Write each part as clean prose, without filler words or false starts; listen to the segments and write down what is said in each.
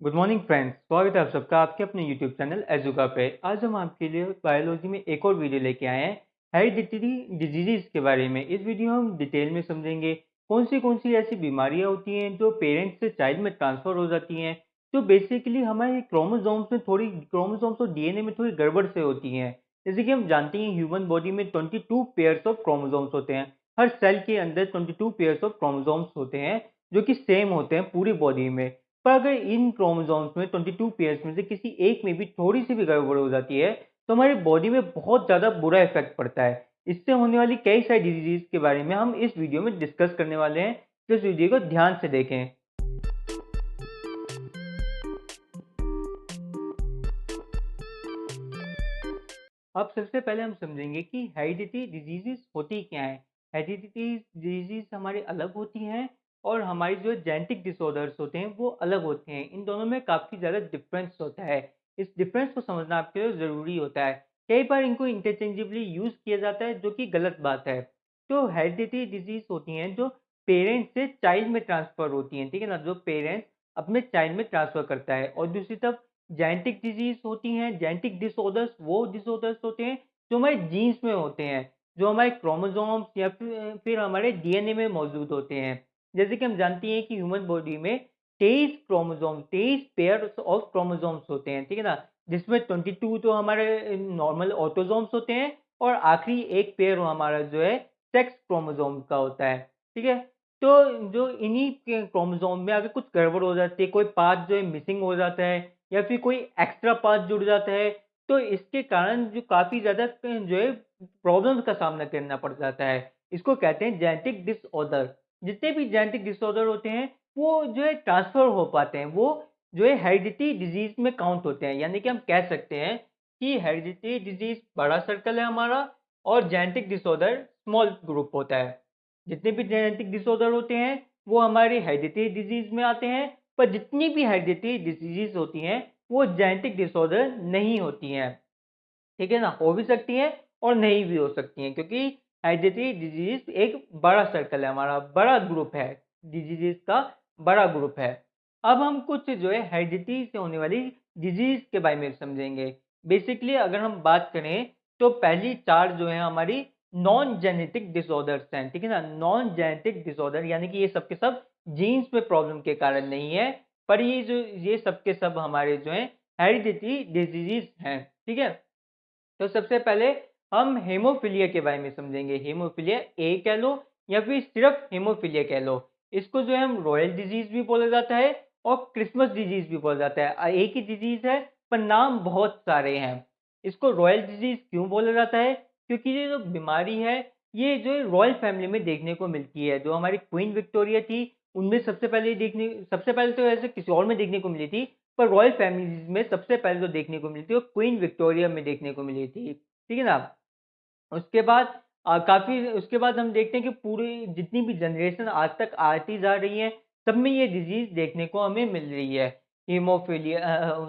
Good morning friends, स्वागत है आप सबका आपके अपने यूट्यूब चैनल एजुका पे। आज हम आपके लिए बायोलॉजी में एक और वीडियो लेके आए हैं हेरिडिटरी डिजीजेस के बारे में। इस वीडियो में हम डिटेल में समझेंगे कौन सी ऐसी बीमारियां होती हैं जो पेरेंट्स से चाइल्ड में ट्रांसफर हो जाती हैं, जो बेसिकली हमारे क्रोमोसोम्स और डीएनए में थोड़ी गड़बड़ से होती हैं। जैसे कि हम जानते हैं ह्यूमन बॉडी में 22 पेयर्स ऑफ क्रोमोसोम्स होते हैं। हर सेल के अंदर 22 पेयर्स ऑफ क्रोमोसोम्स होते हैं जो कि सेम होते हैं पूरी बॉडी में। पर अगर इन क्रोमोसोम्स में 22 पेयर्स में से किसी एक में भी थोड़ी सी भी गड़बड़ हो जाती है तो हमारी बॉडी में बहुत ज़्यादा बुरा इफेक्ट पड़ता है। इससे होने वाली कई सारी डिजीज के बारे में हम इस वीडियो में डिस्कस करने वाले हैं, तो इस वीडियो को ध्यान से देखें। अब सबसे पहले हम समझेंगे कि हेरिडिटी डिजीजेस होती क्या है। हेरिडिटी डिजीज हमारी अलग होती हैं और हमारी जो जेनेटिक डिसऑर्डर्स होते हैं वो अलग होते हैं। इन दोनों में काफ़ी ज़्यादा डिफरेंस होता है। इस डिफरेंस को समझना आपके लिए ज़रूरी होता है। कई बार इनको इंटरचेंजेबली यूज़ किया जाता है जो कि गलत बात है। तो हेरिडिटी डिजीज होती हैं जो पेरेंट्स से चाइल्ड में ट्रांसफ़र होती हैं, ठीक है ना, जो पेरेंट्स अपने चाइल्ड में ट्रांसफ़र करता है। और दूसरी तरफ जेनेटिक डिजीज होती हैं, जेनेटिक डिसऑर्डर्स वो डिसऑर्डर्स होते हैं जो हमारे जीन्स में होते हैं, जो हमारे क्रोमोसोम्स या फिर हमारे डीएनए में मौजूद होते हैं। जैसे कि हम जानते हैं कि ह्यूमन बॉडी में 23 पेयर ऑफ क्रोमोसोम्स होते हैं, ठीक है ना, जिसमें 22 तो हमारे नॉर्मल ऑटोसोम्स होते हैं और आखिरी एक पेयर हमारा जो है सेक्स क्रोमोसोम का होता है, ठीक है। तो जो इन्हीं के क्रोमोसोम में अगर कुछ गड़बड़ हो जाती है, कोई पार्ट जो है मिसिंग हो जाता है या फिर कोई एक्स्ट्रा पार्ट जुड़ जाता है, तो इसके कारण जो काफ़ी ज़्यादा जो है प्रॉब्लम्स का सामना करना पड़ जाता है। इसको कहते हैं जेनेटिक डिसऑर्डर। जितने भी जेनेटिक डिसऑर्डर होते हैं वो जो है ट्रांसफ़र हो पाते हैं, वो जो है हेरिडिटी डिजीज़ में काउंट होते हैं। यानी कि हम कह सकते हैं कि हेरिडिटी डिजीज़ बड़ा सर्कल है हमारा और जेनेटिक डिसऑर्डर स्मॉल ग्रुप होता है। जितने भी जेनेटिक डिसऑर्डर होते हैं वो हमारी हेरिडिटी डिजीज़ में आते हैं, पर जितनी भी हेरिडिटी डिजीज़ होती हैं वो जेनेटिक डिसऑर्डर नहीं होती हैं, ठीक है ना। हो भी सकती हैं और नहीं भी हो सकती हैं, क्योंकि हेरिडिटी डिजीज़ एक बड़ा सर्कल है हमारा, बड़ा ग्रुप है, डिजीज़ का बड़ा ग्रुप है। अब हम कुछ जो है हेरिडिटी से होने वाली डिजीज़ के बारे में समझेंगे। बेसिकली अगर हम बात करें तो पहली 4 जो है हमारी नॉन जेनेटिक डिसऑर्डर्स हैं, ठीक है ना। नॉन जेनेटिक डिसऑर्डर यानी कि ये सब के सब जीन्स में प्रॉब्लम के कारण नहीं है, पर ये सब के सब हमारे जो हैं हेरिडिटी डिजीज़ हैं, ठीक है। तो सबसे पहले हम हेमोफीलिया के बारे में समझेंगे। हेमोफीलिया ए कह लो या फिर सिर्फ हेमोफीलिया कह लो। इसको जो है हम रॉयल डिजीज भी बोला जाता है और क्रिसमस डिजीज भी बोला जाता है। एक ही डिजीज है पर नाम बहुत सारे हैं। इसको रॉयल डिजीज क्यों बोला जाता है? क्योंकि ये जो बीमारी है ये जो है रॉयल फैमिली में देखने को मिलती है। जो हमारी क्वीन विक्टोरिया थी उनमें सबसे पहले तो ऐसे किसी और में देखने को मिली थी, पर रॉयल फैमिलीज में सबसे पहले जो देखने को मिली थी वो क्वीन विक्टोरिया में देखने को मिली थी, ठीक है ना। उसके बाद काफ़ी उसके बाद हम देखते हैं कि पूरी जितनी भी जनरेशन आज तक आती जा रही है सब में ये डिजीज़ देखने को हमें मिल रही है। हीमोफीलिया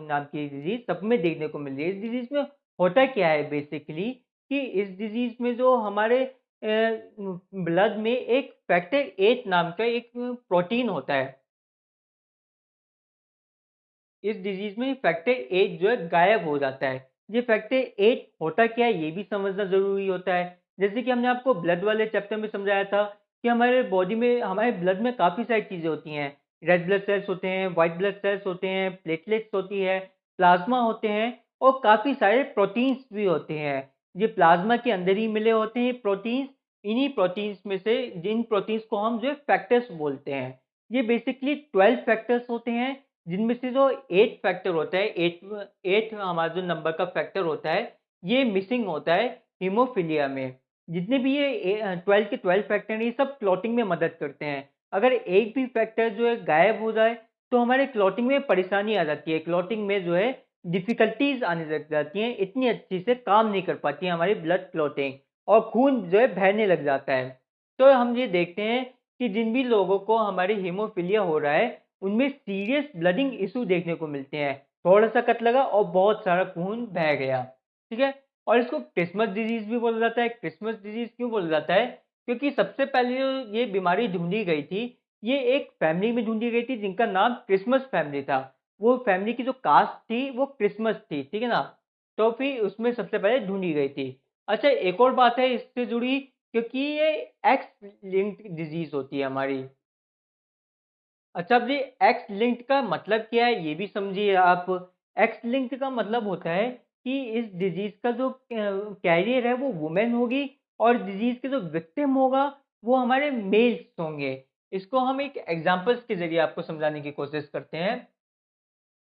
नाम की डिजीज़ सब में देखने को मिल रही है। इस डिजीज़ में होता क्या है बेसिकली कि इस डिजीज़ में जो हमारे ब्लड में एक फैक्टर 8 नाम का एक प्रोटीन होता है। इस डिजीज में फैक्टर 8 जो है गायब हो जाता है। ये फैक्टर 8 होता क्या है ये भी समझना ज़रूरी होता है। जैसे कि हमने आपको ब्लड वाले चैप्टर में समझाया था कि हमारे बॉडी में हमारे ब्लड में काफ़ी सारी चीज़ें होती हैं। रेड ब्लड सेल्स होते हैं, व्हाइट ब्लड सेल्स होते हैं, प्लेटलेट्स होती है, प्लाज़्मा होते हैं और काफ़ी सारे प्रोटीन्स भी होते हैं। ये प्लाज़्मा के अंदर ही मिले होते हैं प्रोटीन्स। इन्हीं प्रोटीन्स में से जिन प्रोटीन्स को हम जो है फैक्टर्स बोलते हैं। ये बेसिकली 12 फैक्टर्स होते हैं जिनमें से जो 8 फैक्टर होता है, 8 हमारा जो नंबर का फैक्टर होता है ये मिसिंग होता है हीमोफीलिया में। जितने भी ये 12 के 12 फैक्टर हैं ये सब क्लॉटिंग में मदद करते हैं। अगर एक भी फैक्टर जो है गायब हो जाए तो हमारे क्लॉटिंग में परेशानी आ जाती है। क्लॉटिंग में जो है डिफ़िकल्टीज़ आने लग जाती हैं, इतनी अच्छी से काम नहीं कर पाती है हमारी ब्लड क्लॉटिंग और खून जो है बहने लग जाता है। तो हम ये देखते हैं कि जिन भी लोगों को हमारी हीमोफीलिया हो रहा है उनमें सीरियस ब्लडिंग इशू देखने को मिलते हैं। थोड़ा-सा कट लगा और बहुत सारा खून बह गया, ठीक है? और इसको क्रिसमस डिज़ीज़ भी बोला जाता है। क्रिसमस डिज़ीज़ क्यों बोला जाता है? क्योंकि सबसे पहले जो ये बीमारी ढूँढी गई थी, ये एक फैमिली में ढूँढी गई थी जिनका नाम क्रिसमस फैमिली था। वो फैमिली की जो कास्ट थी वो क्रिसमस थी, ठीक है ना? तो फिर उसमें सबसे पहले ढूँढी गई थी। अच्छा, एक और बात है इससे जुड़ी, क्योंकि ये एक्स लिंक्ड डिज़ीज़ होती है हमारी। अच्छा, अब ये एक्स लिंक्ड का मतलब क्या है ये भी समझिए आप। एक्स लिंक्ड का मतलब होता है कि इस डिजीज का जो कैरियर है वो वुमेन होगी, और डिजीज के जो विक्टिम होगा वो हमारे मेल्स होंगे। इसको हम एक एग्जांपल्स के जरिए आपको समझाने की कोशिश करते हैं।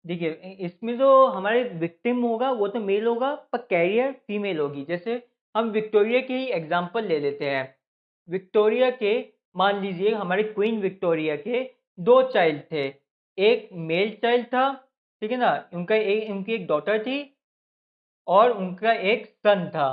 देखिए, इसमें जो हमारे विक्टिम होगा वो तो मेल होगा, पर कैरियर फीमेल होगी। जैसे हम विक्टोरिया के ही एग्जांपल ले लेते हैं। विक्टोरिया के, मान लीजिए हमारे क्वीन विक्टोरिया के दो चाइल्ड थे। एक मेल चाइल्ड था, ठीक है ना? उनकी एक डॉटर थी, और उनका एक सन था।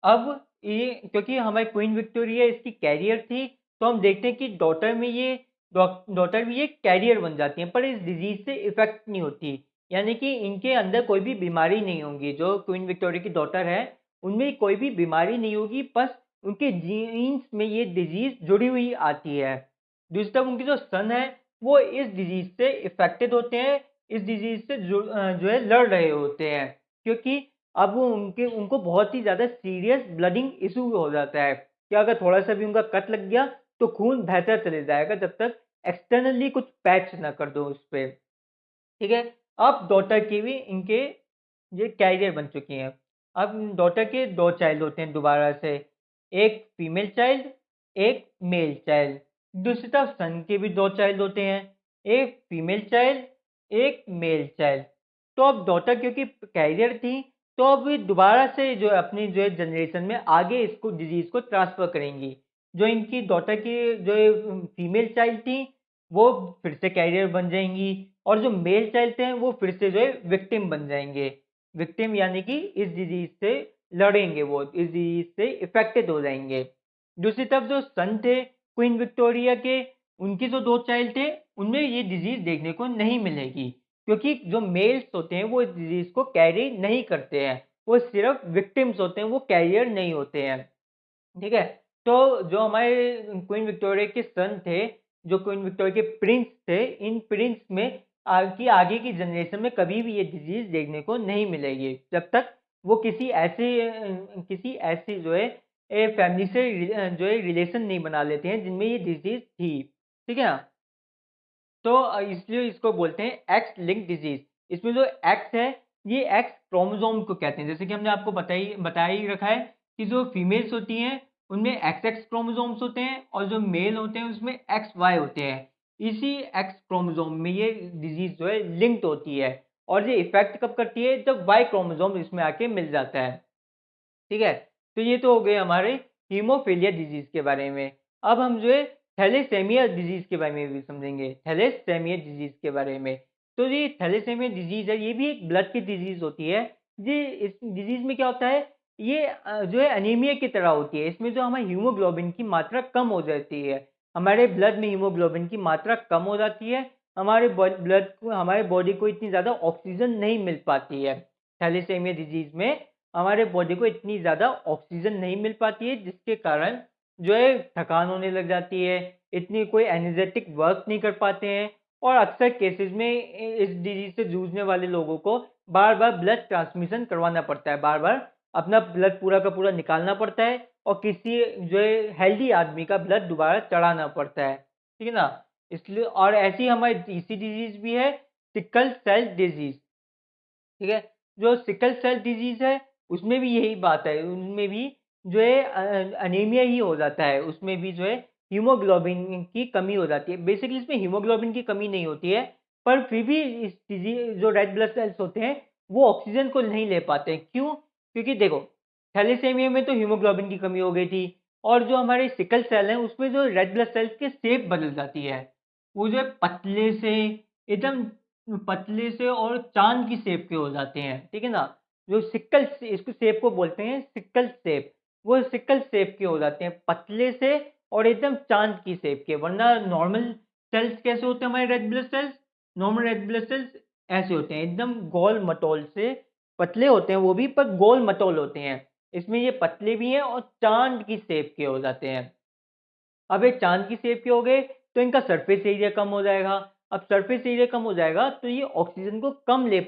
अब ये, क्योंकि हमारी क्वीन विक्टोरिया इसकी कैरियर थी, तो हम देखते हैं कि डॉटर भी ये कैरियर बन जाती हैं, पर इस डिजीज से इफेक्ट नहीं होती। यानी कि इनके अंदर कोई भी बीमारी नहीं होगी। जो क्वीन विक्टोरिया की डॉटर है उनमें कोई भी बीमारी नहीं होगी, बस उनके जीन्स में ये डिजीज जुड़ी हुई आती है। दूसरी तरफ उनके जो सन है वो इस डिजीज से इफेक्टेड होते हैं, इस डिजीज से जो है लड़ रहे होते हैं, क्योंकि अब वो उनको बहुत ही ज़्यादा सीरियस ब्लडिंग इशू हो जाता है कि अगर थोड़ा सा भी उनका कट लग गया तो खून बहता चले जाएगा, जब तक एक्सटर्नली कुछ पैच ना कर दो उस पे। ठीक है? अब डॉटर की भी इनके ये कैरियर बन चुकी हैं। अब डॉटर के दो चाइल्ड होते हैं दोबारा से, एक फीमेल चाइल्ड, एक मेल चाइल्ड। दूसरी तरफ सन के भी दो चाइल्ड होते हैं, एक फीमेल चाइल्ड, एक मेल चाइल्ड। तो अब डॉटर क्योंकि कैरियर थी, तो अब ये दोबारा से जो है अपनी जो है जनरेशन में आगे इसको डिजीज को ट्रांसफर करेंगी। जो इनकी डॉटर की जो फीमेल चाइल्ड थी वो फिर से कैरियर बन जाएंगी, और जो मेल चाइल्ड थे वो फिर से जो है विक्टिम बन जाएंगे। विक्टिम यानी कि इस डिजीज से लड़ेंगे, वो इस डिजीज से इफेक्टेड हो जाएंगे। दूसरी तरफ जो सन थे क्वीन विक्टोरिया के, उनके जो दो चाइल्ड थे उनमें ये डिजीज देखने को नहीं मिलेगी, क्योंकि जो मेल्स होते हैं वो इस डिजीज को कैरी नहीं करते हैं, वो सिर्फ विक्टिम्स होते हैं, वो कैरियर नहीं होते हैं। ठीक है? तो जो हमारे क्वीन विक्टोरिया के सन थे, जो क्वीन विक्टोरिया के प्रिंस थे, इन प्रिंस में आगे की जनरेशन में कभी भी ये डिजीज देखने को नहीं मिलेगी, जब तक वो किसी ऐसी जो है फैमिली से जो है रिलेशन नहीं बना लेते हैं जिनमें ये डिजीज थी। ठीक है ना? तो इसलिए इसको बोलते हैं एक्स लिंक डिजीज। इसमें जो एक्स है, ये एक्स क्रोमोसोम को कहते हैं। जैसे कि हमने आपको बताया ही रखा है कि जो फीमेल्स होती हैं उनमें एक्स एक्स क्रोमोसोम्स होते हैं, और जो मेल होते हैं उसमें एक्स वाई होते हैं। इसी एक्स क्रोमोसोम में ये डिजीज जो है लिंक्ड होती है, और ये इफेक्ट कब करती है, जब वाई क्रोमोसोम इसमें आके मिल जाता है। ठीक है? तो ये तो हो गए हमारे हीमोफीलिया डिजीज के बारे में। अब हम जो है थैलेसेमिया डिजीज के बारे में भी समझेंगे, थैलेसेमिया डिजीज के बारे में। तो ये थैलेसेमिया डिजीज है, ये भी एक ब्लड की डिजीज होती है। ये इस डिजीज में क्या होता है, ये जो है अनीमिया की तरह होती है। इसमें जो हमारे हीमोग्लोबिन की मात्रा कम हो जाती है, हमारे ब्लड में हीमोग्लोबिन की मात्रा कम हो जाती है, हमारे बॉडी को इतनी ज़्यादा ऑक्सीजन नहीं मिल पाती है। थैलेसेमिया डिजीज में हमारे बॉडी को इतनी ज़्यादा ऑक्सीजन नहीं मिल पाती है, जिसके कारण जो है थकान होने लग जाती है, इतनी कोई एनर्जेटिक वर्क नहीं कर पाते हैं, और अक्सर केसेस में इस डिजीज से जूझने वाले लोगों को बार बार ब्लड ट्रांसमिशन करवाना पड़ता है, बार बार अपना ब्लड पूरा का पूरा निकालना पड़ता है, और किसी जो है हेल्दी आदमी का ब्लड दोबारा चढ़ाना पड़ता है। ठीक है ना? इसलिए, और ऐसी हमारी तीसरी डिजीज भी है, सिकल सेल डिजीज। ठीक है? जो सिकल सेल डिजीज है उसमें भी यही बात है, उनमें भी जो है अनीमिया ही हो जाता है, उसमें भी जो है हीमोग्लोबिन की कमी हो जाती है। बेसिकली इसमें हीमोग्लोबिन की कमी नहीं होती है, पर फिर भी इस डिजीज जो रेड ब्लड सेल्स होते हैं वो ऑक्सीजन को नहीं ले पाते हैं। क्यों? क्योंकि देखो, थैलेसेमिया में तो हीमोग्लोबिन की कमी हो गई थी, और जो हमारे सिकल सेल हैं उसमें जो रेड ब्लड सेल्स के शेप बदल जाती है। वो जो है एकदम पतले से और चाँद की शेप के हो जाते हैं, ठीक है ना? जो सिक्कल से इसको शेप को बोलते हैं सिक्कल शेप, वो सिक्कल शेप के हो जाते हैं, पतले से और एकदम चाँद की शेप के। वरना नॉर्मल सेल्स कैसे होते हैं हमारे red blood cells? Normal red blood cells ऐसे होते हैं, एकदम गोल-मटोल से, पतले होते हैं वो भी, पर गोल-मटोल होते हैं। इसमें ये पतले भी हैं और चाँद की शेप के हो जाते हैं। अब ये चाँद की शेप के हो गए तो इनका सरफेस एरिया कम हो जाएगा, अब सरफेस एरिया कम हो जाएगा तो ये ऑक्सीजन को कम ले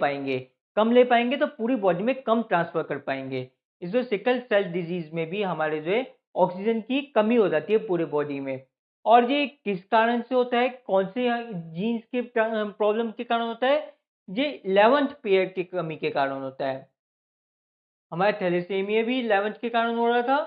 पाएंगे तो पूरी बॉडी में कम ट्रांसफर कर पाएंगे। इस जो सिकल सेल डिजीज में भी हमारे जो है ऑक्सीजन की कमी हो जाती है पूरी बॉडी में। और ये किस कारण से होता है, कौन से जीन्स के प्रॉब्लम के कारण होता है? ये 11th पेयर की कमी के कारण होता है। हमारा थैलेसीमिया भी 11th के कारण हो रहा था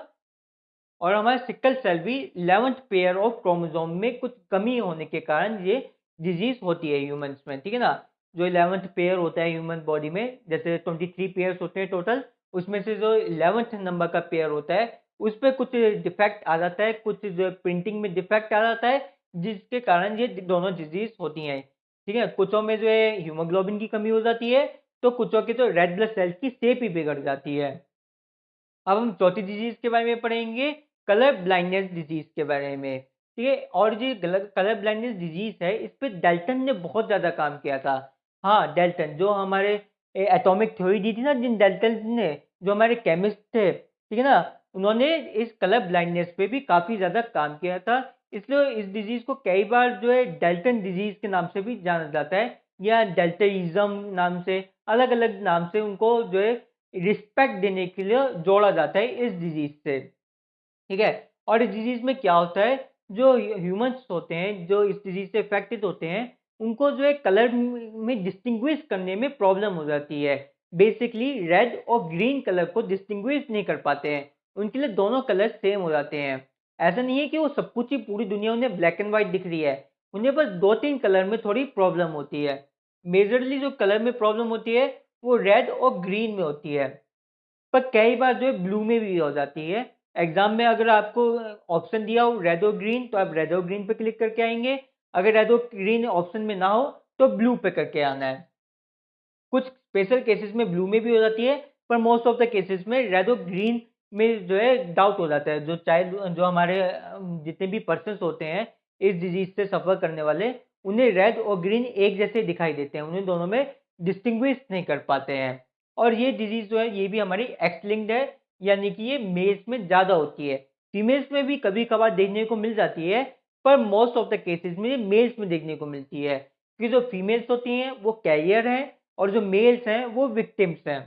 और हमारा सिकल सेल भी 11th पेयर ऑफ क्रोमोसोम में कुछ कमी होने के कारण ये डिजीज होती है ह्यूमंस में, ठीक है ना। जो 11th पेयर होता है ह्यूमन बॉडी में, जैसे 23 पेयर्स होते हैं टोटल, उसमें से जो 11th नंबर का पेयर होता है उस पर कुछ डिफेक्ट आ जाता है, कुछ जो प्रिंटिंग में डिफेक्ट आ जाता है, जिसके कारण ये दोनों डिजीज होती हैं, ठीक है। कुछों में जो है हीमोग्लोबिन की कमी हो जाती है, तो कुछों की तो रेड ब्लड सेल्स की शेप ही बिगड़ जाती है। अब हम चौथी डिजीज के बारे में पढ़ेंगे, कलर ब्लाइंडनेस डिजीज के बारे में, ठीक है। और जो कलर ब्लाइंडनेस डिजीज है इस पे डेल्टन ने बहुत ज्यादा काम किया था। हाँ, डेल्टन जो हमारे एटॉमिक थ्योरी दी थी ना, जिन डेल्टन ने, जो हमारे केमिस्ट थे, ठीक है ना, उन्होंने इस कलर ब्लाइंडनेस पे भी काफी ज्यादा काम किया था। इसलिए इस डिजीज को कई बार जो है डेल्टन डिजीज के नाम से भी जाना जाता है, या डेल्टनिज्म नाम से, अलग अलग नाम से उनको जो है रिस्पेक्ट देने के लिए जोड़ा जाता है इस डिजीज से, ठीक है। और इस डिजीज में क्या होता है, जो ह्यूमंस होते हैं जो इस डिजीज से इफेक्टेड होते हैं, उनको जो है कलर में डिस्टिंग्विश करने में प्रॉब्लम हो जाती है। बेसिकली रेड और ग्रीन कलर को डिस्टिंग्विश नहीं कर पाते हैं, उनके लिए दोनों कलर सेम हो जाते हैं। ऐसा नहीं है कि वो सब कुछ ही पूरी दुनिया उन्हें ब्लैक एंड व्हाइट दिख रही है, उन्हें बस दो तीन कलर में थोड़ी प्रॉब्लम होती है। मेजरली जो कलर में प्रॉब्लम होती है वो रेड और ग्रीन में होती है, पर कई बार जो है ब्लू में भी हो जाती है। एग्जाम में अगर आपको ऑप्शन दिया हो रेड और ग्रीन, तो आप रेड और ग्रीन पे क्लिक करके आएंगे। अगर रेड और ग्रीन ऑप्शन में ना हो तो ब्लू पे करके आना है। कुछ स्पेशल केसेस में ब्लू में भी हो जाती है, पर मोस्ट ऑफ द केसेस में रेड और ग्रीन में जो है डाउट हो जाता है। जो चाइल्ड, जो हमारे जितने भी पर्सन होते हैं इस डिजीज से सफर करने वाले, उन्हें रेड और ग्रीन एक जैसे दिखाई देते हैं, उन्हें दोनों में डिस्टिंग्विश नहीं कर पाते हैं। और ये डिजीज जो है ये भी हमारी एक्स लिंक्ड है, यानी कि ये मेल्स में ज्यादा होती है। फीमेल्स में भी कभी कभार देखने को मिल जाती है, पर मोस्ट ऑफ द केसेस में मेल्स में देखने को मिलती है, क्योंकि जो फीमेल्स होती हैं वो कैरियर हैं और जो मेल्स हैं वो विक्टिम्स हैं,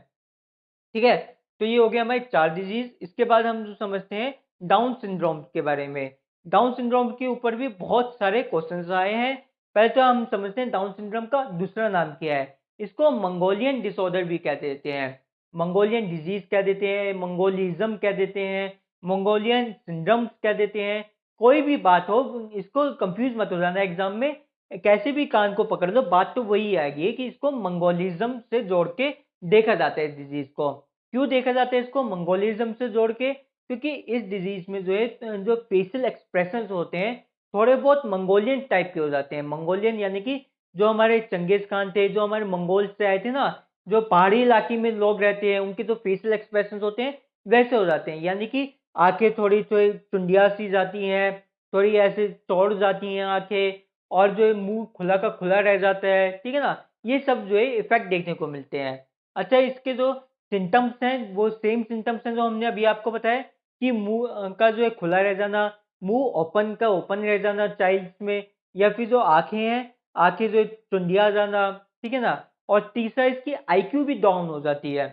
ठीक है। तो ये हो गया हमारे चार डिजीज। इसके बाद हम जो समझते हैं डाउन सिंड्रोम के बारे में। डाउन सिंड्रोम के ऊपर भी बहुत सारे क्वेश्चंस आए हैं। पहले तो हम समझते हैं डाउन सिंड्रोम का दूसरा नाम क्या है। इसको मंगोलियन डिसऑर्डर भी कह देते हैं, मंगोलियन डिजीज कह देते हैं, मंगोलिज्म कह देते हैं, मंगोलियन सिंड्रोम कह देते हैं। कोई भी बात हो, इसको कंफ्यूज मत हो जाना एग्जाम में, कैसे भी कान को पकड़ लो, बात तो वही आएगी कि इसको मंगोलिज्म से जोड़ के देखा जाता है इस डिजीज को। क्यों देखा जाता है इसको मंगोलिज्म से जोड़ के? क्योंकि इस डिजीज में जो है जो फेशियल एक्सप्रेशन होते हैं थोड़े बहुत मंगोलियन टाइप के हो जाते हैं। मंगोलियन यानी कि जो हमारे चंगेज खान थे, जो हमारे मंगोल से आए थे ना, जो पहाड़ी इलाके में लोग रहते हैं, उनके जो फेशियल एक्सप्रेशन होते हैं वैसे हो जाते हैं। यानी कि आंखें थोड़ी थोड़ी चुंडिया सी जाती हैं, थोड़ी ऐसे चौड़ जाती हैं आंखें, और जो है मुंह खुला का खुला रह जाता है, ठीक है ना। ये सब जो है इफेक्ट देखने को मिलते हैं। अच्छा, इसके जो सिम्टम्स हैं वो सेम सिम्टम्स हैं जो हमने अभी आपको बताया, कि मुंह का जो है खुला रह जाना, मुंह ओपन का ओपन रह जाना चाइल्ड में, या फिर जो आंखें हैं, आंखें जो है चुंडिया जाना, ठीक है ना। और तीसरा इसकी आईक्यू भी डाउन हो जाती है,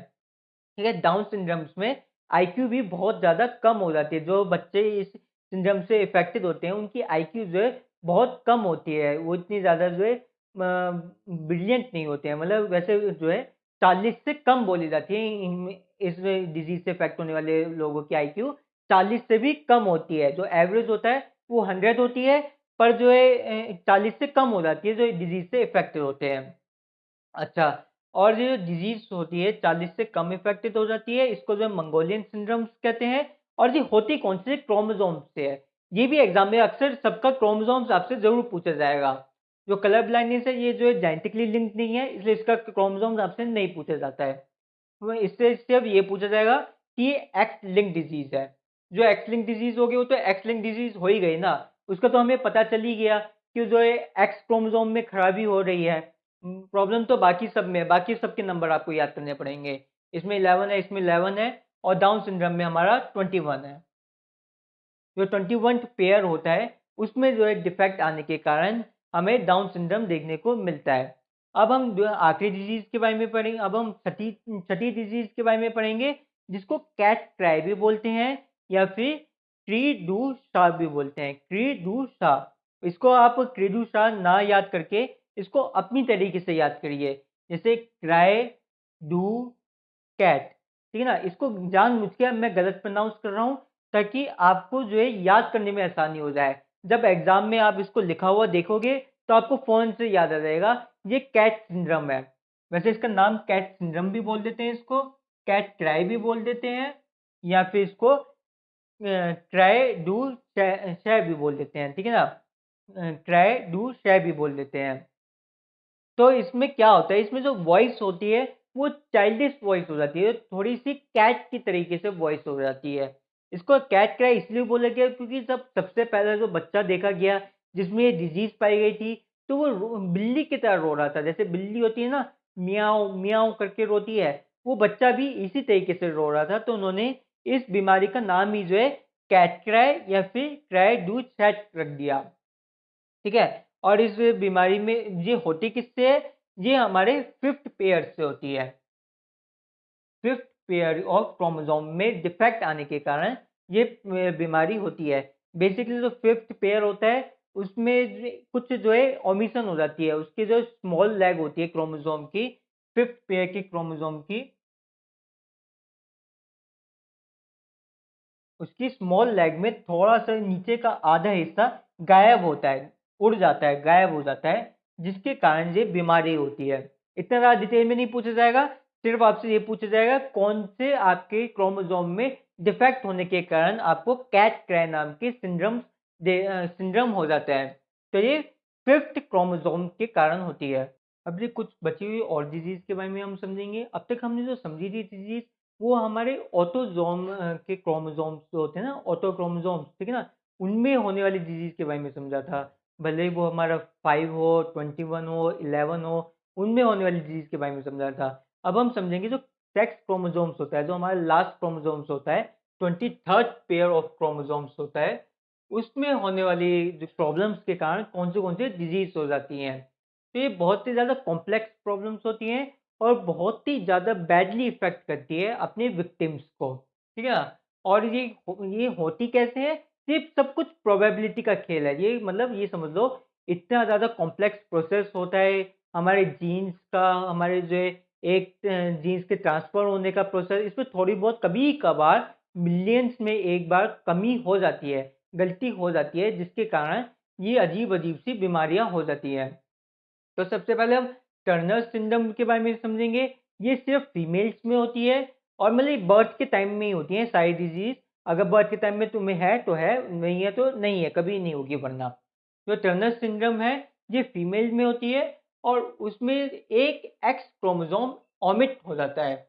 ठीक है। डाउन सिंड्रोम्स में आईक्यू भी बहुत ज़्यादा कम हो जाती है। जो बच्चे इस सिंड्रोम से इफेक्टेड होते हैं उनकी आईक्यू जो है बहुत कम होती है, वो इतनी ज़्यादा जो है ब्रिलियंट नहीं होते हैं। मतलब वैसे जो है 40 से कम बोली जाती है इस डिजीज से इफेक्ट होने वाले लोगों की आईक्यू 40 से भी कम होती है। जो एवरेज होता है वो 100 होती है, पर जो है 40 से कम हो जाती है जो डिजीज से इफेक्टेड होते हैं। अच्छा, और ये जो डिजीज होती है 40 से कम इफेक्टेड हो जाती है, इसको जो है मंगोलियन सिंड्रोम्स कहते हैं। और ये होती कौन से क्रोमोसोम से है? ये भी एग्जाम में अक्सर सबका क्रोमोसोम्स आपसे जरूर पूछा जाएगा। जो कलर ब्लाइंडनेस है ये जो है जेनेटिकली लिंक नहीं है, इसलिए इसका क्रोमोसोम्स आपसे नहीं पूछा जाता है। तो इससे इससे अब ये पूछा जाएगा कि ये एक्स लिंक डिजीज है। जो एक्स लिंक डिजीज होगी वो तो एक्स लिंक डिजीज हो ही गई ना, उसका तो हमें पता चल ही गया कि जो है एक्स क्रोमोसोम में खराबी हो रही है। प्रॉब्लम तो बाकी सब में है, बाकी सबके नंबर आपको याद करने पड़ेंगे। इसमें 11 है, इसमें 11 है, और डाउन सिंड्रोम में हमारा 21 है। जो 21 पेयर होता है उसमें जो है डिफेक्ट आने के कारण हमें डाउन सिंड्रोम देखने को मिलता है। अब हम आखिरी डिजीज के बारे में पढ़ेंगे। अब हम छठी छठी डिजीज के बारे में पढ़ेंगे, जिसको कैट क्राई भी बोलते हैं या फिर क्री डू शा भी बोलते हैं। क्री डू शा, इसको आप क्री डू शा ना याद करके इसको अपनी तरीके से याद करिए, जैसे क्राई डू कैट, ठीक है ना। इसको जानबूझ के मैं गलत प्रोनाउंस कर रहा हूँ ताकि आपको जो है याद करने में आसानी हो जाए। जब एग्जाम में आप इसको लिखा हुआ देखोगे तो आपको फोन से याद आ जाएगा ये कैट सिंड्रोम है। वैसे इसका नाम कैट सिंड्रोम भी बोल देते हैं, इसको कैट क्राई भी बोल देते हैं, या फिर इसको ट्राई डू शे भी बोल देते हैं, ठीक है ना। ट्राई डू शे भी बोल देते हैं। तो इसमें क्या होता है, इसमें जो वॉइस होती है वो चाइल्डिश वॉइस हो जाती है, थोड़ी सी कैट की तरीके से वॉइस हो जाती है। इसको कैट क्राई इसलिए बोला गया क्योंकि सबसे पहले जो बच्चा देखा गया जिसमें ये डिजीज पाई गई थी, तो वो बिल्ली की तरह रो रहा था। जैसे बिल्ली होती है ना, मियाओ मियाओ करके रोती है, वो बच्चा भी इसी तरीके से रो रहा था। तो उन्होंने इस बीमारी का नाम ही जो है कैट क्राई या फिर क्राई डू चैट रख दिया, ठीक है। और इस बीमारी में ये होती किससे है, ये हमारे फिफ्थ पेयर से होती है। फिफ्थ पेयर ऑफ क्रोमोसोम में डिफेक्ट आने के कारण ये बीमारी होती है। बेसिकली जो फिफ्थ पेयर होता है उसमें कुछ जो है ओमिशन हो जाती है, उसकी जो स्मॉल लेग होती है क्रोमोसोम की, फिफ्थ पेयर की क्रोमोसोम की, उसकी स्मॉल लेग में थोड़ा सा नीचे का आधा हिस्सा गायब होता है, उड़ जाता है, गायब हो जाता है, जिसके कारण ये बीमारी होती है। इतना ज़्यादा डिटेल में नहीं पूछा जाएगा, सिर्फ आपसे ये पूछा जाएगा कौन से आपके क्रोमोसोम में डिफेक्ट होने के कारण आपको कैट क्राई नाम की सिंड्रोम हो जाता है। तो ये फिफ्थ क्रोमोसोम के कारण होती है। अब ये कुछ बची हुई और डिजीज के बारे में हम समझेंगे। अब तक हमने जो समझी थी डिजीज, वो हमारे ऑटोजोम के क्रोमोसोम्स जो होते हैं ना, ऑटो क्रोमोसोम्स, ठीक है ना, उनमें होने वाली डिजीज के बारे में समझा था। भले ही वो हमारा 5 हो, 21 हो, 11 हो, उनमें होने वाली डिजीज के बारे में समझा था। अब हम समझेंगे जो सेक्स क्रोमोसोम्स होता है, जो हमारा लास्ट क्रोमोसोम्स होता है, 23rd पेयर ऑफ क्रोमोसोम्स होता है, उसमें होने वाली जो प्रॉब्लम्स के कारण कौन से डिजीज हो जाती हैं। तो ये बहुत ही ज़्यादा कॉम्प्लेक्स प्रॉब्लम्स होती हैं और बहुत ही ज़्यादा बैडली इफ़ेक्ट करती है अपने विक्टिम्स को, ठीक है ना? और ये होती कैसे है? ये सब कुछ प्रोबेबिलिटी का खेल है। ये मतलब ये समझ लो, इतना ज़्यादा कॉम्प्लेक्स प्रोसेस होता है हमारे जीन्स का, हमारे जो है एक जीन्स के ट्रांसफ़र होने का प्रोसेस, इसमें थोड़ी बहुत कभी-कभार मिलियंस में एक बार कमी हो जाती है, गलती हो जाती है, जिसके कारण ये अजीब-अजीब सी बीमारियाँ हो जाती हैं। तो सबसे पहले हम टर्नर सिंड्रोम के बारे में समझेंगे। ये सिर्फ फीमेल्स में होती है और मतलब बर्थ के टाइम में ही होती है सारी डिजीज। अगर बर्थ के टाइम में तुम्हें है तो है, नहीं है तो नहीं है, कभी नहीं होगी वरना। जो टर्नर सिंड्रोम है ये फीमेल में होती है और उसमें एक एक्स क्रोमोसोम ओमिट हो जाता है,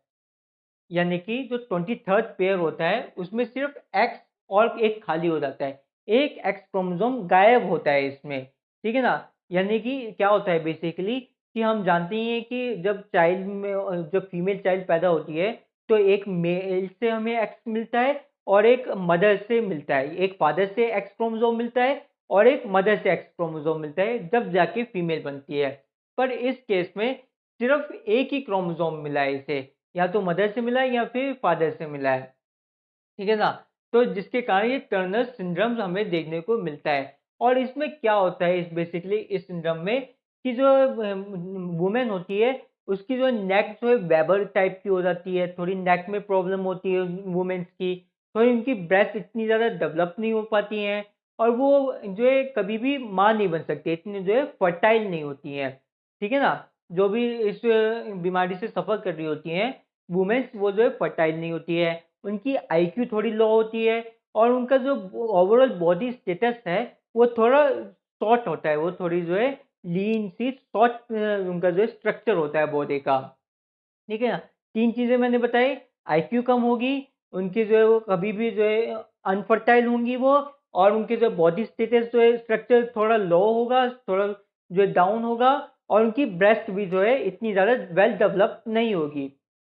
यानी कि जो 23rd पेयर होता है उसमें सिर्फ एक्स और एक खाली हो जाता है, एक एक्स क्रोमोसोम गायब होता है इसमें, ठीक है ना। यानी कि क्या होता है बेसिकली, कि हम जानते ही हैं कि जब चाइल्ड में जब फीमेल चाइल्ड पैदा होती है तो एक मेल से हमें एक्स मिलता है और एक मदर से मिलता है, एक फादर से एक्स क्रोमोसोम मिलता है और एक मदर से एक्स क्रोमोसोम मिलता है जब जाके फीमेल बनती है। पर इस केस में सिर्फ एक ही क्रोमोसोम मिला है इसे, या तो मदर से मिला है या फिर फादर से मिला है, ठीक है ना। तो जिसके कारण ये टर्नर सिंड्रोम हमें देखने को मिलता है। और इसमें क्या होता है, इस बेसिकली इस सिंड्रोम में, कि जो वुमेन होती है उसकी जो नेक जो है वेबर टाइप की हो जाती है, थोड़ी नेक में प्रॉब्लम होती है वुमेन्स की, थोड़ी उनकी ब्रेस्ट इतनी ज़्यादा डेवलप नहीं हो पाती हैं और वो जो है कभी भी माँ नहीं बन सकती, इतनी जो है फर्टाइल नहीं होती हैं, ठीक है ना। जो भी इस बीमारी से सफ़र कर रही होती हैं वुमेन्स, वो जो है फर्टाइल नहीं होती है, उनकी आईक्यू थोड़ी लो होती है और उनका जो ओवरऑल बॉडी स्टेटस है वो थोड़ा शॉर्ट होता है, वो थोड़ी जो है लीन सी शॉर्ट उनका जो है स्ट्रक्चर होता है बॉडी का, ठीक है ना। 3 चीज़ें मैंने बताई, आईक्यू कम होगी, उनकी जो है वो कभी भी जो है अनफर्टाइल होंगी वो, और उनके जो बॉडी स्टेटस जो है स्ट्रक्चर थोड़ा लो होगा, थोड़ा जो है डाउन होगा, और उनकी ब्रेस्ट भी जो है इतनी ज़्यादा वेल डेवलप नहीं होगी,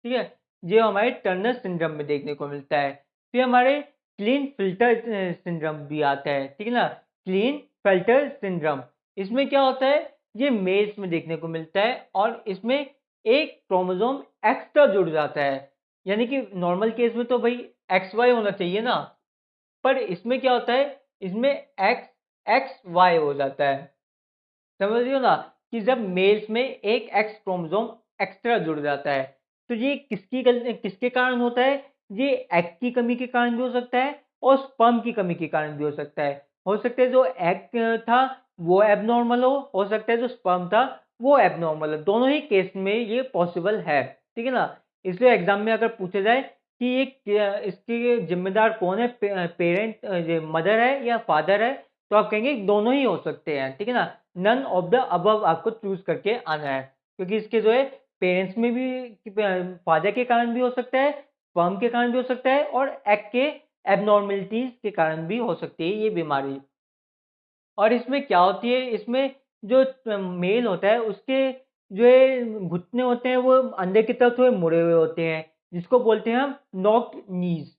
ठीक है। ये हमारे टर्नर सिंड्रोम में देखने को मिलता है। फिर हमारे क्लीन फिल्टर सिंड्रोम भी आता है, ठीक है ना, क्लीन फिल्टर सिंड्रोम। इसमें क्या होता है, ये मेल्स में देखने को मिलता है और इसमें एक क्रोमोसोम एक्स्ट्रा जुड़ जाता है। यानी कि नॉर्मल केस में तो भाई एक्स वाई होना चाहिए ना, पर इसमें क्या होता है, इसमें एक्स एक्स वाई हो जाता है। समझ रहे हो ना, कि जब मेल्स में एक एक्स क्रोमोसोम एक्स्ट्रा जुड़ जाता है, तो ये किसके कारण होता है, ये एग की कमी के कारण भी हो सकता है और स्पर्म की कमी के कारण भी हो सकता है। हो सकता है जो एग था वो एबनॉर्मल हो सकता है जो स्पर्म था वो एबनॉर्मल है, दोनों ही केस में ये पॉसिबल है। ठीक है ना, इसलिए एग्जाम में अगर पूछा जाए कि ये इसके जिम्मेदार कौन है, पेरेंट मदर है या फादर है, तो आप कहेंगे दोनों ही हो सकते हैं। ठीक है ना, नन ऑफ द अबव आपको चूज करके आना है, क्योंकि इसके जो है पेरेंट्स में भी फादर के कारण भी हो सकता है, स्पर्म के कारण भी हो सकता है और एग के एबनॉर्मेलिटीज के कारण भी हो सकती है ये बीमारी। और इसमें क्या होती है, इसमें जो मेल होता है उसके जो है घुटने होते हैं वो अंदर की तरफ थोड़े मुड़े हुए होते हैं, जिसको बोलते हैं हम नॉक्ड नीज।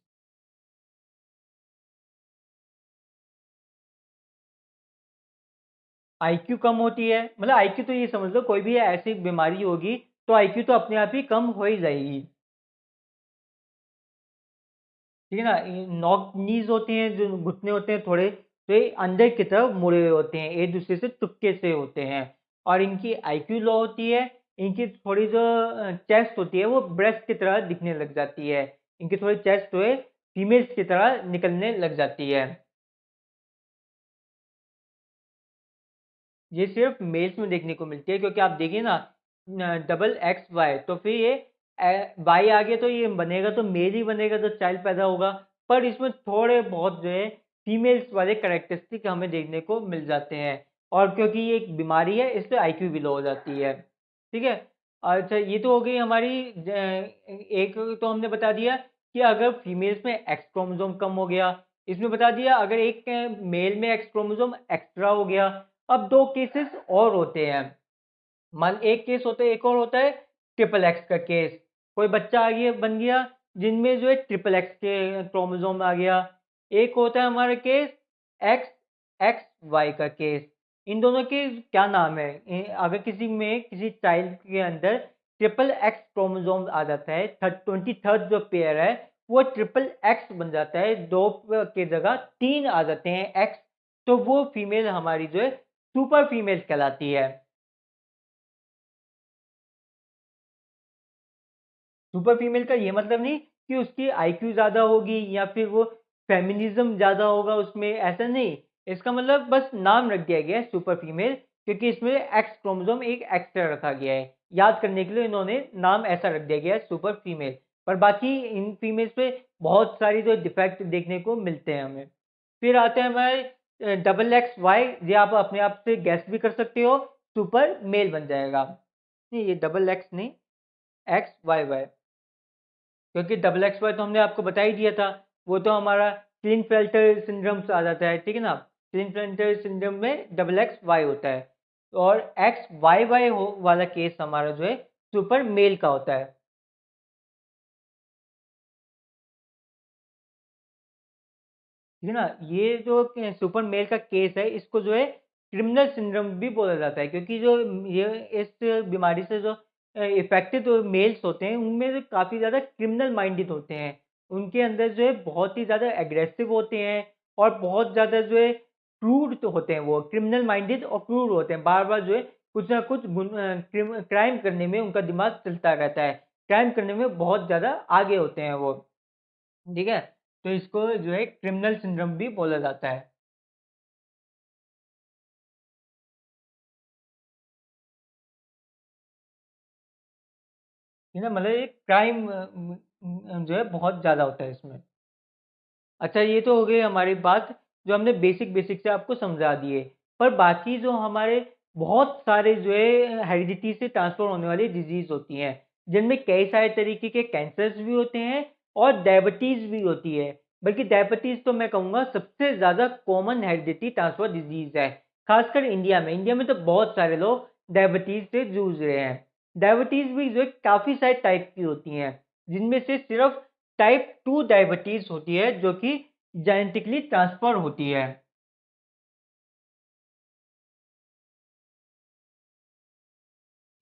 आईक्यू कम होती है, मतलब आईक्यू तो ये समझ लो कोई भी ऐसी बीमारी होगी तो आईक्यू तो अपने आप ही कम हो ही जाएगी। ठीक है ना, नॉक नीज होते हैं जो घुटने होते हैं थोड़े, तो ये अंदर की तरफ मुड़े हुए होते हैं, एक दूसरे से चुपके से होते हैं। और इनकी आईक्यू लो होती है, इनकी थोड़ी जो चेस्ट होती है वो ब्रेस्ट की तरह दिखने लग जाती है, इनकी थोड़ी चेस्ट जो है फीमेल्स की तरह निकलने लग जाती है। ये सिर्फ मेल्स में देखने को मिलती है, क्योंकि आप देखिए ना डबल एक्स वाई, तो फिर ये वाई आगे तो ये बनेगा तो मेल ही बनेगा तो चाइल्ड पैदा होगा, पर इसमें थोड़े बहुत जो है फीमेल्स वाले करेक्टरिस्टिक हमें देखने को मिल जाते हैं। और क्योंकि ये एक बीमारी है इसलिए आईक्यू भी लो हो जाती है। ठीक है, अच्छा ये तो हो गई हमारी एक तो हमने बता दिया कि अगर फीमेल्स में एक्स क्रोमोसोम कम हो गया, इसमें बता दिया अगर एक मेल में एक्स क्रोमोसोम एक्स्ट्रा हो गया। अब दो केसेस और होते हैं, मान एक केस होता है, एक और होता है ट्रिपल एक्स का केस। कोई बच्चा आ गया बन गया जिनमें जो है ट्रिपल एक्स के क्रोमोसोम आ गया। एक होता है हमारा केस एक्स एक्स वाई का केस। इन दोनों के क्या नाम है, अगर किसी में किसी चाइल्ड के अंदर ट्रिपल एक्स क्रोमोसोम आ जाता है, 23rd जो पेयर है वो ट्रिपल एक्स बन जाता है, दो के जगह तीन आ जाते हैं एक्स, तो वो फीमेल हमारी जो है सुपर फीमेल कहलाती है। सुपर फीमेल का ये मतलब नहीं कि उसकी आईक्यू ज़्यादा होगी या फिर वो फेमिनिज्म ज़्यादा होगा उसमें, ऐसा नहीं। इसका मतलब बस नाम रख दिया गया है सुपर फीमेल, क्योंकि इसमें एक्स क्रोमोसोम एक एक्स्ट्रा रखा गया है, याद करने के लिए इन्होंने नाम ऐसा रख दिया गया है सुपर फीमेल। पर बाकी इन फीमेल्स पे बहुत सारी जो डिफेक्ट देखने को मिलते हैं हमें। फिर आते हैं हमारे डबल एक्स वाई, ये आप अपने आप से गैस भी कर सकते हो, सुपर मेल बन जाएगा। नहीं ये डबल एक्स नहीं, एक्स वाई वाई, क्योंकि डबल एक्स वाई तो हमने आपको बता ही दिया था, वो तो हमारा क्लिनफेल्टर सिंड्रोम से आ जाता है। ठीक है ना, क्लिनफेल्टर सिंड्रोम में डबल एक्स वाई होता है, और एक्स वाई वाई हो वाला केस हमारा जो है सुपर मेल का होता है। ठीक है ना, ये जो सुपर मेल का केस है इसको जो है क्रिमिनल सिंड्रोम भी बोला जाता है, क्योंकि जो ये इस बीमारी से जो इफेक्टेड मेल्स होते हैं उनमें जो काफ़ी ज़्यादा क्रिमिनल माइंडेड होते हैं, उनके अंदर जो है बहुत ही ज़्यादा एग्रेसिव होते हैं और बहुत ज़्यादा जो है क्रूर तो होते हैं, वो क्रिमिनल माइंडेड और क्रूर होते हैं, बार बार जो है कुछ ना कुछ क्राइम करने में उनका दिमाग चलता रहता है, क्राइम करने में बहुत ज़्यादा आगे होते हैं वो। ठीक है, तो इसको जो है क्रिमिनल सिंड्रोम भी बोला जाता है। ठीक है, मतलब एक क्राइम जो है बहुत ज़्यादा होता है इसमें। अच्छा ये तो हो गई हमारी बात, जो हमने बेसिक बेसिक से आपको समझा दिए। पर बाकी जो हमारे बहुत सारे जो है हेरिडिटी से ट्रांसफर होने वाली डिजीज़ होती हैं, जिनमें कई सारे तरीके के कैंसर्स भी होते हैं और डायबिटीज़ भी होती है। बल्कि डायबिटीज़ तो मैं कहूँगा सबसे ज़्यादा कॉमन हेरिडिटी ट्रांसफर डिजीज़ है, खासकर इंडिया में। इंडिया में तो बहुत सारे लोग डायबिटीज़ से जूझ रहे हैं। डायबिटीज़ भी जो है काफ़ी सारे टाइप की होती हैं, जिनमें से सिर्फ टाइप 2 डायबिटीज़ होती है जो कि जेनेटिकली ट्रांसफ़र होती है।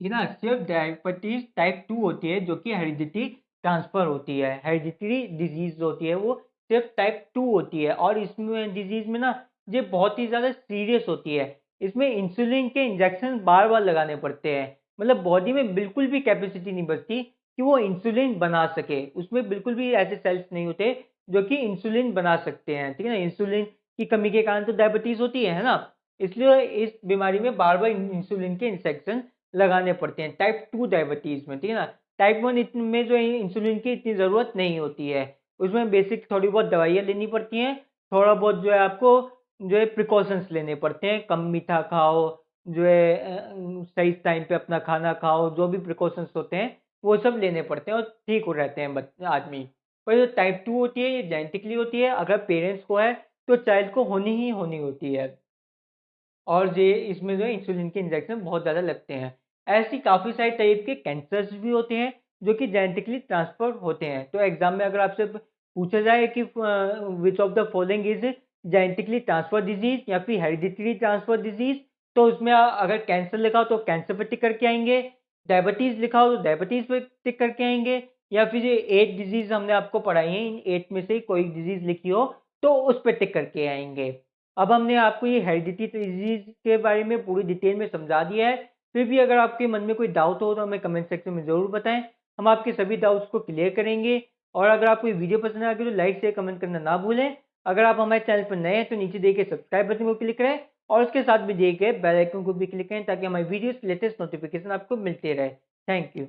ये ना सिर्फ डायबिटीज टाइप 2 होती है जो कि हेरिडिटी ट्रांसफर होती है। हेरिडिटरी डिजीज होती है वो सिर्फ टाइप 2 होती है और इसमें डिजीज में ना ये बहुत ही ज़्यादा सीरियस होती है। इसमें इंसुलिन के इंजेक्शन बार बार लगाने पड़ते हैं। मतलब बॉडी में बिल्कुल भी कैपेसिटी नहीं बचती कि वो इंसुलिन बना सके। उसमें बिल्कुल भी ऐसे सेल्स नहीं होते जो कि इंसुलिन बना सकते हैं, ठीक है ना। इंसुलिन की कमी के कारण तो डायबिटीज होती है ना। इसलिए इस बीमारी में बार बार इंसुलिन के इंजेक्शन लगाने पड़ते हैं टाइप 2 डायबिटीज में, ठीक है ना। टाइप 1 में जो है इंसुलिन की इतनी ज़रूरत नहीं होती है। उसमें बेसिक थोड़ी बहुत दवाइयाँ लेनी पड़ती हैं। थोड़ा बहुत जो है आपको जो है प्रिकॉशंस लेने पड़ते हैं। कम मीठा खाओ, जो है सही टाइम पे अपना खाना खाओ, जो भी प्रिकॉशंस होते हैं वो सब लेने पड़ते हैं और ठीक हो रहते हैं आदमी। पर जो टाइप 2 होती है ये जेनेटिकली होती है। अगर पेरेंट्स को है तो चाइल्ड को होनी ही होनी होती है। और ये इसमें जो है इंसुलिन के इंजेक्शन बहुत ज़्यादा लगते हैं। ऐसी काफ़ी सारे टाइप के कैंसर्स भी होते हैं जो कि जेनेटिकली ट्रांसफर होते हैं। तो एग्जाम में अगर आपसे पूछा जाए कि which of the following is genetically transfer disease या फिर हेरिडिटरी ट्रांसफर डिजीज, तो उसमें अगर कैंसर लिखा हो तो कैंसर पर टिक करके आएंगे, डायबिटीज लिखा हो तो डायबिटीज पे टिक करके आएंगे, या फिर ये 8 डिजीज हमने आपको पढ़ाई है, इन 8 में से कोई डिजीज लिखी हो तो उस पर टिक करके आएंगे। अब हमने आपको ये हेरिडिटी डिजीज के बारे में पूरी डिटेल में समझा दिया है। फिर भी अगर आपके मन में कोई डाउट हो तो हमें कमेंट सेक्शन में ज़रूर बताएं। हम आपके सभी डाउट्स को क्लियर करेंगे। और अगर आपको ये वीडियो पसंद आ गई तो लाइक शेयर कमेंट करना ना भूलें। अगर आप हमारे चैनल पर नए हैं तो नीचे दिए गए सब्सक्राइब बटन को क्लिक करें और उसके साथ भी दिए गए बेल आइकन को भी क्लिक करें ताकि हमारी वीडियोस लेटेस्ट नोटिफिकेशन आपको मिलते रहे। Thank you.